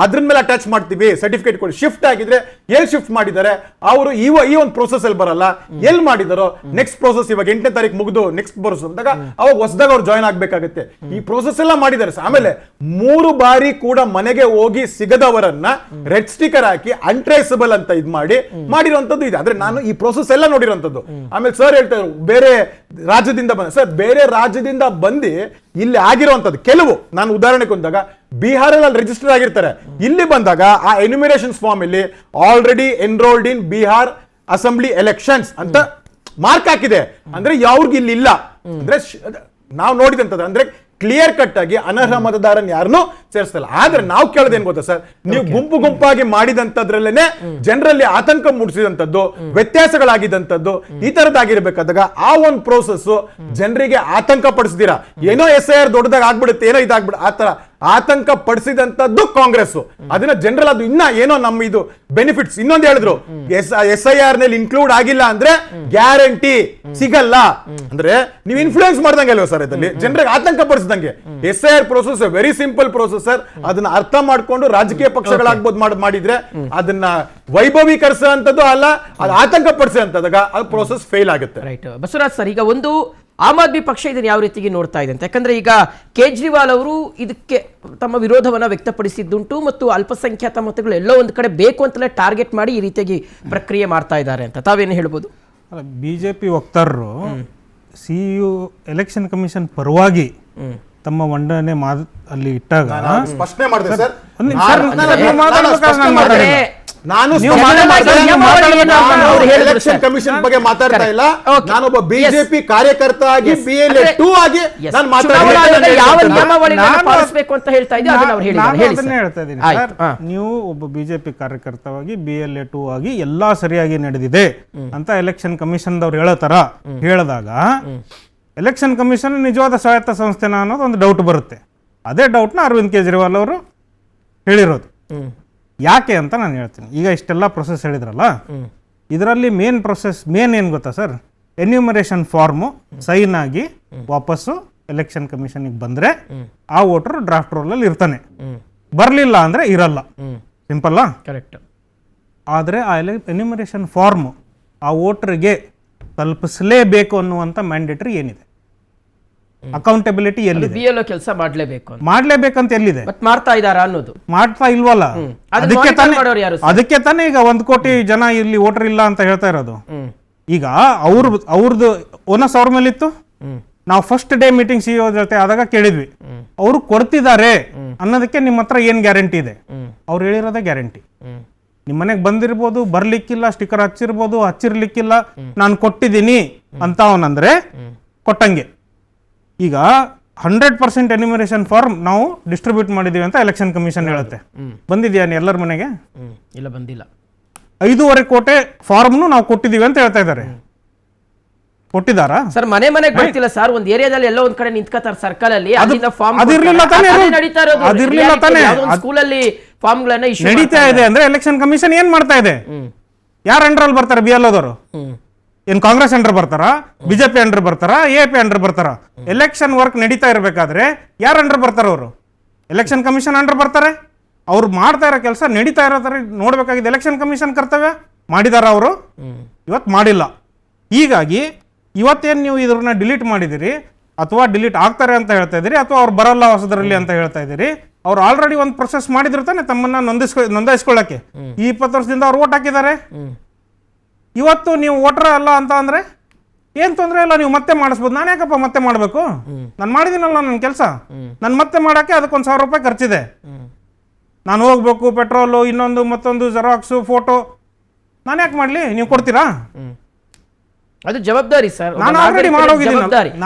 ಅದ್ರ ಮೇಲೆ ಅಟ್ಯಾಚ್ ಮಾಡ್ತೀವಿ, ಸರ್ಟಿಫಿಕೇಟ್ ಕೊಡಿ. ಶಿಫ್ಟ್ ಆಗಿದ್ರೆ ಎಲ್ಲಿ ಶಿಫ್ಟ್ ಮಾಡಿದ್ದಾರೆ ಅವರು ಈ ಒಂದು ಪ್ರೋಸೆಸ್ ಅಲ್ಲಿ ಬರಲ್ಲ, ಎಲ್ಲಿ ಮಾಡಿದಾರೋ ನೆಕ್ಸ್ಟ್ ಪ್ರೋಸೆಸ್ ಇವಾಗ 8ನೇ ತಾರೀಕು ಮುಗಿದು ನೆಕ್ಸ್ಟ್ ಪ್ರೋಸೆಸ್ ಅಂದಾಗ ಅವಾಗ ಹೊಸದಾಗ ಅವ್ರು ಜಾಯ್ನ್ ಆಗ್ಬೇಕಾಗುತ್ತೆ. ಈ ಪ್ರೋಸೆಸ್ ಎಲ್ಲ ಮಾಡಿದ್ದಾರೆ. ಆಮೇಲೆ 3 ಬಾರಿ ಕೂಡ ಮನೆಗೆ ಹೋಗಿ ಸಿಗದವರನ್ನ ರೆಡ್ ಸ್ಟಿಕರ್ ಹಾಕಿ ಅನ್ಟ್ರೇಸಬಲ್ ಅಂತ ಇದ್ ಮಾಡಿರುವಂತದ್ದು ಇದೆ. ಅಂದ್ರೆ ನಾನು ಈ ಪ್ರೋಸೆಸ್ ಎಲ್ಲ ನೋಡಿರುವಂತದ್ದು. ಆಮೇಲೆ ಸರ್ ಹೇಳ್ತಾ ಇದ್ರು ಬೇರೆ ರಾಜ್ಯದಿಂದ ಬಂದ, ಸರ್ ಬೇರೆ ರಾಜ್ಯದಿಂದ ಬಂದು ಇಲ್ಲಿ ಆಗಿರುವಂತದ್ದು ಕೆಲವು, ನಾನು ಉದಾಹರಣೆಗೆ ಬಂದಾಗ ಬಿಹಾರಲ್ಲಿ ರಿಜಿಸ್ಟರ್ ಆಗಿರ್ತಾರೆ, ಇಲ್ಲಿ ಬಂದಾಗ ಆ ಎನ್ಯುಮಿನೇಷನ್ ಫಾರ್ಮ್ ಇಲ್ಲಿ ಆಲ್ರೆಡಿ ಎನ್ರೋಲ್ಡ್ ಇನ್ ಬಿಹಾರ್ ಅಸೆಂಬ್ಲಿ ಎಲೆಕ್ಷನ್ಸ್ ಅಂತ ಮಾರ್ಕ್ ಹಾಕಿದೆ. ಅಂದ್ರೆ ಯಾವ್ರಿಗೆ ಇಲ್ಲಿ ಇಲ್ಲ ಅಂದ್ರೆ ನಾವು ನೋಡಿದಂತದ್ದು ಅಂದ್ರೆ ಕ್ಲಿಯರ್ ಕಟ್ ಆಗಿ ಅನರ್ಹ ಮತದಾರನ್ ಯಾರನ್ನೂ ಸೇರಿಸಲ್ಲ. ಆದ್ರೆ ನಾವು ಕೇಳೋದೇನ್ ಗೊತ್ತಾ ಸರ್, ನೀವು ಗುಂಪು ಗುಂಪಾಗಿ ಮಾಡಿದಂತದ್ರಲ್ಲೇನೆ ಜನರಲ್ಲಿ ಆತಂಕ ಮೂಡಿಸಿದಂತದ್ದು, ವ್ಯತ್ಯಾಸಗಳಾಗಿದ್ದಂಥದ್ದು ಈ ತರದಾಗಿರ್ಬೇಕಾದಾಗ ಆ ಒಂದು ಪ್ರೋಸೆಸ್ ಜನರಿಗೆ ಆತಂಕ ಪಡಿಸಿದಿರಾ, ಏನೋ SIR ದೊಡ್ಡದಾಗ ಆಗ್ಬಿಡುತ್ತೆ, ಏನೋ ಇದಾಗ್ಬಿಡುತ್ತೆ, ಆ ತರ ಆತಂಕ ಪಡಿಸಿದಂತದ್ದು ಕಾಂಗ್ರೆಸ್. ಅದನ್ನ ಜನರಲ್ ಅದು ಇನ್ನ ಏನೋ ನಮ್ಮ ಇದು ಬೆನಿಫಿಟ್ಸ್ ಇನ್ನೊಂದು ಹೇಳಿದ್ರು, SIR ನಲ್ಲಿ ಇನ್ಕ್ಲೂಡ್ ಆಗಿಲ್ಲ ಅಂದ್ರೆ ಗ್ಯಾರಂಟಿ ಸಿಗಲ್ಲ. ಅಂದ್ರೆ ನೀವು ಇನ್ಫ್ಲೂಯೆನ್ಸ್ ಮಾಡ್ದಂಗೆ ಅಲ್ವಾ ಸರ್, ಇದರಲ್ಲಿ ಜನರಿಗೆ ಆತಂಕ ಪಡಿಸಿದಂಗೆ. SIR process very simple process sir. ಅದನ್ನ ಅರ್ಥ ಮಾಡ್ಕೊಂಡು ರಾಜಕೀಯ ಪಕ್ಷಗಳಾಗ್ಬೋದು ಮಾಡಿದ್ರೆ ಅದನ್ನ ವೈಭವೀಕರಿಸುವಂತದ್ದು ಅಲ್ಲ, ಅದು ಆತಂಕ ಪಡಿಸುವಂತದಾಗ ಅದು ಪ್ರೋಸೆಸ್ ಫೇಲ್ ಆಗುತ್ತೆ. ರೈಟ್ ಬಸವರಾಜ್ ಸರ್, ಈಗ ಒಂದು ಆಮ್ ಆದ್ಮಿ ಪಕ್ಷ ಇದನ್ನು ಯಾವ ರೀತಿಗೆ ನೋಡ್ತಾ ಇದೆ ಅಂತ, ಯಾಕಂದ್ರೆ ಈಗ ಕೇಜ್ರಿವಾಲ್ ಅವರು ಇದಕ್ಕೆ ತಮ್ಮ ವಿರೋಧವನ್ನ ವ್ಯಕ್ತಪಡಿಸಿದ್ದುಂಟು ಮತ್ತು ಅಲ್ಪಸಂಖ್ಯಾತ ಮತಗಳು ಎಲ್ಲೋ ಒಂದು ಕಡೆ ಬೇಕು ಅಂತಲೇ ಟಾರ್ಗೆಟ್ ಮಾಡಿ ಈ ರೀತಿಯಾಗಿ ಪ್ರಕ್ರಿಯೆ ಮಾಡ್ತಾ ಇದ್ದಾರೆ ಅಂತ ತಾವೇನು ಹೇಳ್ಬೋದು? ಬಿಜೆಪಿ ವಕ್ತಾರರು ಸಿಇಒ ಎಲೆಕ್ಷನ್ ಕಮಿಷನ್ ಪರವಾಗಿ ತಮ್ಮ ಮಂಡನೆ ಅಲ್ಲಿ ಇಟ್ಟಾಗ ಸ್ಪಷ್ಟನೆ ಮಾಡಿದೆ ಸರ್, ನಾನು ಎಲೆಕ್ಷನ್ ಕಮಿಷನ್ ಬಗ್ಗೆ ಮಾತಾಡ್ತಾ ಇಲ್ಲ, ನಾನೊಬ್ಬ ಬಿಜೆಪಿ ಕಾರ್ಯಕರ್ತ ಆಗಿ PLA 2 ಆಗಿ ನಾನು ಪಾಲಿಸಬೇಕು ಅಂತ ಹೇಳ್ತಾ ಹೇಳ್ತಾ ಇದ್ದೀನಿ ಸರ್. ನೀವು ಒಬ್ಬ ಬಿಜೆಪಿ ಕಾರ್ಯಕರ್ತವಾಗಿ BLA 2 ಆಗಿ ಎಲ್ಲಾ ಸರಿಯಾಗಿ ನಡೆದಿದೆ ಅಂತ ಎಲೆಕ್ಷನ್ ಕಮಿಷನ್ ದವ್ರು ಹೇಳಿದಾಗ ಎಲೆಕ್ಷನ್ ಕಮಿಷನ್ ನಿಜವಾದ ಸ್ವಾಯತ್ತ ಸಂಸ್ಥೆನ ಅನ್ನೋದು ಒಂದು ಡೌಟ್ ಬರುತ್ತೆ. ಅದೇ ಡೌಟ್ನ ಅರವಿಂದ್ ಕೇಜ್ರಿವಾಲ್ ಅವರು ಹೇಳಿರೋದು. ಯಾಕೆ ಅಂತ ನಾನು ಹೇಳ್ತೀನಿ. ಈಗ ಇಷ್ಟೆಲ್ಲ ಪ್ರೊಸೆಸ್ ಹೇಳಿದ್ರಲ್ಲ, ಇದರಲ್ಲಿ ಮೇನ್ ಏನು ಗೊತ್ತಾ ಸರ್, ಎನ್ಯೂಮರೇಷನ್ ಫಾರ್ಮು ಸೈನ್ ಆಗಿ ವಾಪಸ್ಸು ಎಲೆಕ್ಷನ್ ಕಮಿಷನ್ಗೆ ಬಂದರೆ ಆ ವೋಟರ್ ಡ್ರಾಫ್ಟ್ ರೋಲಲ್ಲಿ ಇರ್ತಾನೆ, ಬರಲಿಲ್ಲ ಅಂದರೆ ಇರಲ್ಲ. ಸಿಂಪಲ್ಲ, ಕರೆಕ್ಟ್. ಆದರೆ ಆ ಎನ್ಯೂಮರೇಷನ್ ಫಾರ್ಮು ಆ ವೋಟರ್ಗೆ ತಲುಪಿಸಲೇಬೇಕು ಅನ್ನುವಂಥ ಮ್ಯಾಂಡೇಟರಿ ಏನಿದೆ, ಅಕೌಂಟಬಿಲಿಟಿ ಎಲ್ಲಿದೆ, BLO ಕೆಲಸ ಮಾಡ್ಲೇಬೇಕಂತ ಎಲ್ಲಿದೆ, ಮಾಡ್ತಾ ಇದಾರಾ ಅನ್ನೋದು ಮಾಡ್ತಾ ಇಲ್ವಲ್ಲ. ಅದಕ್ಕೆ ತಾನೇ ಈಗ 1 ಕೋಟಿ ಜನ ಇಲ್ಲಿ ವೋಟರ್ ಇಲ್ಲ ಅಂತ ಹೇಳ್ತಾ ಇರೋದು. ಈಗ ಅವ್ರದ್ದು ಓನಸ್ ಅವ್ರ ಮೇಲಿತ್ತು. ನಾವು ಫಸ್ಟ್ ಡೇ ಮೀಟಿಂಗ್ CEO ಜೊತೆ ಆದಾಗ ಕೇಳಿದ್ವಿ, ಅವರು ಕೊಡ್ತಿದ್ದಾರೆ ಅನ್ನೋದಕ್ಕೆ ನಿಮ್ಮ ಹತ್ರ ಏನ್ ಗ್ಯಾರಂಟಿ ಇದೆ? ಅವ್ರು ಹೇಳಿರೋದೇ ಗ್ಯಾರಂಟಿ. ನಿಮ್ಮ ಮನೆಗೆ ಬಂದಿರ್ಬೋದು, ಬರ್ಲಿಕ್ಕಿಲ್ಲ, ಸ್ಟಿಕರ್ ಹಚ್ಚಿರ್ಲಿಕ್ಕಿಲ್ಲ, ನಾನು ಕೊಟ್ಟಿದ್ದೀನಿ ಅಂತ ಅವನಂದ್ರೆ ಕೊಟ್ಟಂಗೆ. ಈಗ 100% ಎನ್ಯುಮರೇಷನ್ ಫಾರ್ಮ್ ನಾವು ಡಿಸ್ಟ್ರಿಬ್ಯೂಟ್ ಮಾಡಿದೀವಿ ಅಂತ ಎಲೆಕ್ಷನ್ ಕಮಿಷನ್ ಹೇಳುತ್ತೆ. ಬಂದಿದ್ಯಾ ಎಲ್ಲರ ಮನೆಗೆ? ಇಲ್ಲ, ಬಂದಿಲ್ಲ. 5.5 ಕೋಟಿ ಫಾರ್ಮ್ನು ನಾವು ಕೊಟ್ಟಿದೀವಿ ಅಂತ ಹೇಳ್ತಾ ಇದ್ದಾರೆ. ಕೊಟ್ಟಿದಾರಾ ಸರ್? ಮನೆಗೆ ಬರ್ತಿಲ್ಲ ಸರ್, ಒಂದ್ ಏರಿಯಾದಲ್ಲಿ ಎಲ್ಲೋ ಒಂದ್ ಕಡೆ ನಿಂತ್ಕೋತಾರೆ ಸರ್ಕಲ್ ಅಲ್ಲಿ, ಅದಿರ್ಲಿಲ್ಲ ತಾನೇ. ಸ್ಕೂಲಲ್ಲಿ ಫಾರ್ಮ್ ಗಳನ್ನ ನಡೀತಾ ಇದೆ ಅಂದ್ರೆ ಎಲೆಕ್ಷನ್ ಕಮಿಷನ್ ಏನ್ ಮಾಡ್ತಾ ಇದೆ? ಯಾರು ಅಂಡರ್ ಬರ್ತಾರೆ? BLOದವರು ಏನ್ ಕಾಂಗ್ರೆಸ್ ಅಂಡರ್ ಬರ್ತಾರಾ, ಬಿಜೆಪಿ ಅಂಡರ್ ಬರ್ತಾರಾ, AAP ಅಂಡರ್ ಬರ್ತಾರಾ? ಎಲೆಕ್ಷನ್ ವರ್ಕ್ ನಡೀತಾ ಇರಬೇಕಾದ್ರೆ ಯಾರು ಅಂಡರ್ ಬರ್ತಾರ? ಅವರು ಎಲೆಕ್ಷನ್ ಕಮಿಷನ್ ಅಂಡರ್ ಬರ್ತಾರೆ. ಅವ್ರು ಮಾಡ್ತಾ ಇರೋ ಕೆಲಸ ನಡೀತಾ ಇರೋ ತರ ನೋಡ್ಬೇಕಾಗಿದೆ. ಎಲೆಕ್ಷನ್ ಕಮಿಷನ್ ಕರ್ತವ್ಯ ಮಾಡಿದಾರ ಅವರು? ಇವತ್ತು ಮಾಡಿಲ್ಲ. ಹೀಗಾಗಿ ಇವತ್ತೇನು ನೀವು ಇದ್ರನ್ನ ಡಿಲೀಟ್ ಮಾಡಿದಿರಿ ಅಥವಾ ಡಿಲೀಟ್ ಆಗ್ತಾರೆ ಅಂತ ಹೇಳ್ತಾ ಇದ್ದೀರಿ ಅಥವಾ ಅವ್ರು ಬರಲ್ಲ ಹೊಸದರಲ್ಲಿ ಅಂತ ಹೇಳ್ತಾ ಇದ್ದೀರಿ. ಅವ್ರು ಆಲ್ರೆಡಿ ಒಂದು ಪ್ರೊಸೆಸ್ ಮಾಡಿದ್ರು ತಾನೆ ತಮ್ಮನ್ನ ನೋಂದಾಯಿಸ್ಕೊಳ್ಳಕ್ಕೆ. ಈ 20 ವರ್ಷದಿಂದ ಅವ್ರು ವೋಟ್ ಹಾಕಿದ್ದಾರೆ. ಇವತ್ತು ನೀವು ವೋಟರ್ ಅಲ್ಲ ಅಂತ ಅಂದ್ರೆ ಏನ್ ತೊಂದರೆ ಇಲ್ಲ, ನೀವು ಮತ್ತೆ ಮಾಡಿಸ್ಬೋದು. ನಾನು ಯಾಕಪ್ಪ ಮತ್ತೆ ಮಾಡಬೇಕು? ನಾನು ಮಾಡಿದ್ದೀನಲ್ಲ ನನ್ನ ಕೆಲಸ. ನಾನು ಮತ್ತೆ ಮಾಡಕ್ಕೆ ಅದಕ್ಕೊಂದು 1000 ರೂಪಾಯಿ ಖರ್ಚಿದೆ. ನಾನು ಹೋಗ್ಬೇಕು, ಪೆಟ್ರೋಲು, ಇನ್ನೊಂದು ಮತ್ತೊಂದು, ಜೆರಾಕ್ಸು, ಫೋಟೋ. ನಾನು ಯಾಕೆ ಮಾಡಲಿ? ನೀವು ಕೊಡ್ತೀರಾ? ಅದು ಜವಾಬ್ದಾರಿ ಸರ್. ನಾನು ಆಲ್ರೆಡಿ ಮಾಡೋಗಿದ್ದೀನಿ.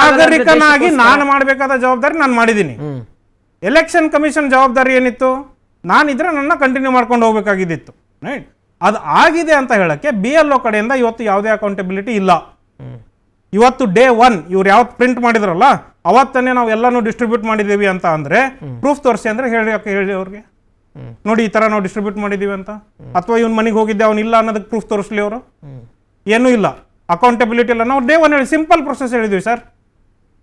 ನಾಗರಿಕನಾಗಿ ನಾನು ಮಾಡಬೇಕಾದ ಜವಾಬ್ದಾರಿ ನಾನು ಮಾಡಿದ್ದೀನಿ. ಎಲೆಕ್ಷನ್ ಕಮಿಷನ್ ಜವಾಬ್ದಾರಿ ಏನಿತ್ತು? ನಾನಿದ್ರೆ ನನ್ನ ಕಂಟಿನ್ಯೂ ಮಾಡ್ಕೊಂಡು ಹೋಗ್ಬೇಕಾಗಿದ್ದಿತ್ತು. ರೈಟ್, ಅದು ಆಗಿದೆ ಅಂತ ಹೇಳಕ್ಕೆ BLO ಕಡೆಯಿಂದ ಇವತ್ತು ಯಾವುದೇ ಅಕೌಂಟಬಿಲಿಟಿ ಇಲ್ಲ. ಇವತ್ತು ಡೇ 1 ಇವ್ರು ಯಾವತ್ತು ಪ್ರಿಂಟ್ ಮಾಡಿದ್ರಲ್ಲ ಅವತ್ತನ್ನೇ ನಾವು ಎಲ್ಲಾನು ಡಿಸ್ಟ್ರಿಬ್ಯೂಟ್ ಮಾಡಿದ್ದೀವಿ ಅಂತ ಅಂದ್ರೆ ಪ್ರೂಫ್ ತೋರಿಸಿ ಅಂದ್ರೆ ಹೇಳಿ ಅವ್ರಿಗೆ, ನೋಡಿ ಈ ತರ ನಾವು ಡಿಸ್ಟ್ರಿಬ್ಯೂಟ್ ಮಾಡಿದೀವಿ ಅಂತ. ಅಥವಾ ಇವ್ನ ಮನೆಗೆ ಹೋಗಿದ್ದೆ ಅವ್ನು ಇಲ್ಲ ಅನ್ನೋದಕ್ಕೆ ಪ್ರೂಫ್ ತೋರಿಸ್ಲಿ ಅವರು? ಏನೂ ಇಲ್ಲ. ಅಕೌಂಟಬಿಲಿಟಿ ಇಲ್ಲ. ನಾವು ಡೇ ಒನ್ ಹೇಳಿ ಸಿಂಪಲ್ ಪ್ರೊಸೆಸ್ ಹೇಳಿದ್ವಿ ಸರ್.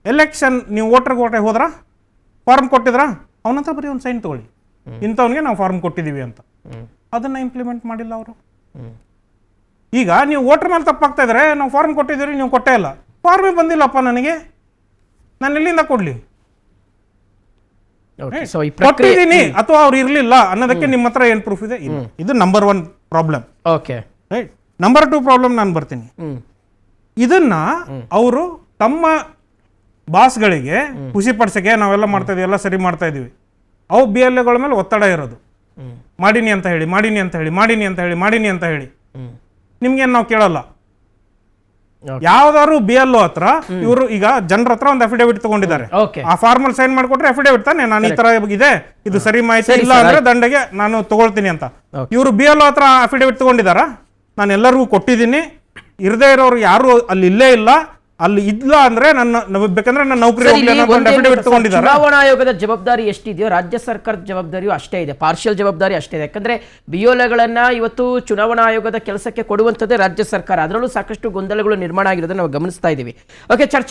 ಎಲೆಕ್ಷನ್ ನೀವು ವೋಟರ್ಗೆ ಹೋದ್ರಾ, ಫಾರ್ಮ್ ಕೊಟ್ಟಿದ್ರಾ, ಅವನಂತ ಬರೀ ಒಂದು ಸೈನ್ ತಗೊಳ್ಳಿ, ಇಂಥವ್ನಿಗೆ ನಾವು ಫಾರ್ಮ್ ಕೊಟ್ಟಿದ್ದೀವಿ ಅಂತ. ಅದನ್ನು ಇಂಪ್ಲಿಮೆಂಟ್ ಮಾಡಿಲ್ಲ ಅವರು. ಈಗ ನೀವು ವೋಟರ್ ಮೇಲೆ ತಪ್ಪಾಗ್ತಾ ಇದ್ರೆ, ನಾವು ಫಾರ್ಮ್ ಕೊಟ್ಟಿದ್ದೀರಿ, ನೀವು ಕೊಟ್ಟೇ ಇಲ್ಲ, ಫಾರ್ಮೇ ಬಂದಿಲ್ಲಪ್ಪ ನನಗೆ, ನಾನು ಎಲ್ಲಿಂದ ಕೊಡಲಿ? ಕೊಟ್ಟಿದ್ದೀನಿ ಅಥವಾ ಅವ್ರು ಇರಲಿಲ್ಲ ಅನ್ನೋದಕ್ಕೆ ನಿಮ್ಮ ಹತ್ರ ಏನು ಪ್ರೂಫ್ ಇದೆ? ಇಲ್ಲ. ಇದು number 1 problem. Okay, right. Number 2 problem ನಾನು ಬರ್ತೀನಿ. ಇದನ್ನ ಅವರು ತಮ್ಮ ಬಾಸ್ಗಳಿಗೆ ಖುಷಿ ಪಡಿಸಕ್ಕೆ ನಾವೆಲ್ಲ ಮಾಡ್ತಾ ಇದೀವಿ, ಎಲ್ಲ ಸರಿ ಮಾಡ್ತಾ ಇದೀವಿ. ಅವು BLOಗಳ ಮೇಲೆ ಒತ್ತಡ ಇರೋದು, ಮಾಡೀನಿ ಅಂತ ಹೇಳಿ, ಮಾಡೀನಿ ಅಂತ ಹೇಳಿ, ಮಾಡೀನಿ ಅಂತ ಹೇಳಿ, ಮಾಡೀನಿ ಅಂತ ಹೇಳಿ. ನಿಮ್ಗೇನು ನಾವು ಕೇಳಲ್ಲ. ಯಾವ್ದಾದ್ರು BLO ಹತ್ರ ಇವರು ಈಗ ಜನರ ಹತ್ರ ಒಂದು ಅಫಿಡೇವಿಟ್ ತಗೊಂಡಿದ್ದಾರೆ. ಆ ಫಾರ್ಮಲ್ ಸೈನ್ ಮಾಡ್ಕೊಟ್ರೆ ಅಫಿಡೇವಿಟ್ ತಾನೆ, ನಾನು ಈ ತರ ಇದೆ, ಇದು ಸರಿ ಮಾಹಿತಿ ಇಲ್ಲ ಅಂದ್ರೆ ದಂಡೆಗೆ ನಾನು ತಗೊಳ್ತೀನಿ ಅಂತ. ಇವರು BLO ಹತ್ರ ಅಫಿಡೇವಿಟ್ ತಗೊಂಡಿದಾರ, ನಾನು ಎಲ್ಲರಿಗೂ ಕೊಟ್ಟಿದ್ದೀನಿ, ಇರದೇ ಇರೋರು ಯಾರು ಅಲ್ಲಿ ಇಲ್ಲೇ ಇಲ್ಲ, ಅಲ್ಲಿ ಇಲ್ಲ ಅಂದ್ರೆ ನನ್ನ ಬೇಕಂದ್ರೆ ನನ್ನ ನೌಕರಿ ಅಫಿಡೇವಿಟ್ ತಗೊಂಡಿದ್ದಾರೆ. ಚುನಾವಣಾ ಆಯೋಗದ ಜವಾಬ್ದಾರಿ ಎಷ್ಟಿದೆಯೋ ರಾಜ್ಯ ಸರ್ಕಾರದ ಜವಾಬ್ದಾರಿಯೂ ಅಷ್ಟೇ ಇದೆ, ಪಾರ್ಷಿಯಲ್ ಜವಾಬ್ದಾರಿ ಅಷ್ಟೇ ಇದೆ. ಯಾಕಂದ್ರೆ BLOಗಳನ್ನ ಇವತ್ತು ಚುನಾವಣಾ ಆಯೋಗದ ಕೆಲಸಕ್ಕೆ ಕೊಡುವಂಥದ್ದೇ ರಾಜ್ಯ ಸರ್ಕಾರ. ಅದರಲ್ಲೂ ಸಾಕಷ್ಟು ಗೊಂದಲಗಳು ನಿರ್ಮಾಣ ಆಗಿರೋದನ್ನ ನಾವು ಗಮನಿಸ್ತಾ ಇದ್ದೀವಿ. ಓಕೆ, ಚರ್ಚೆ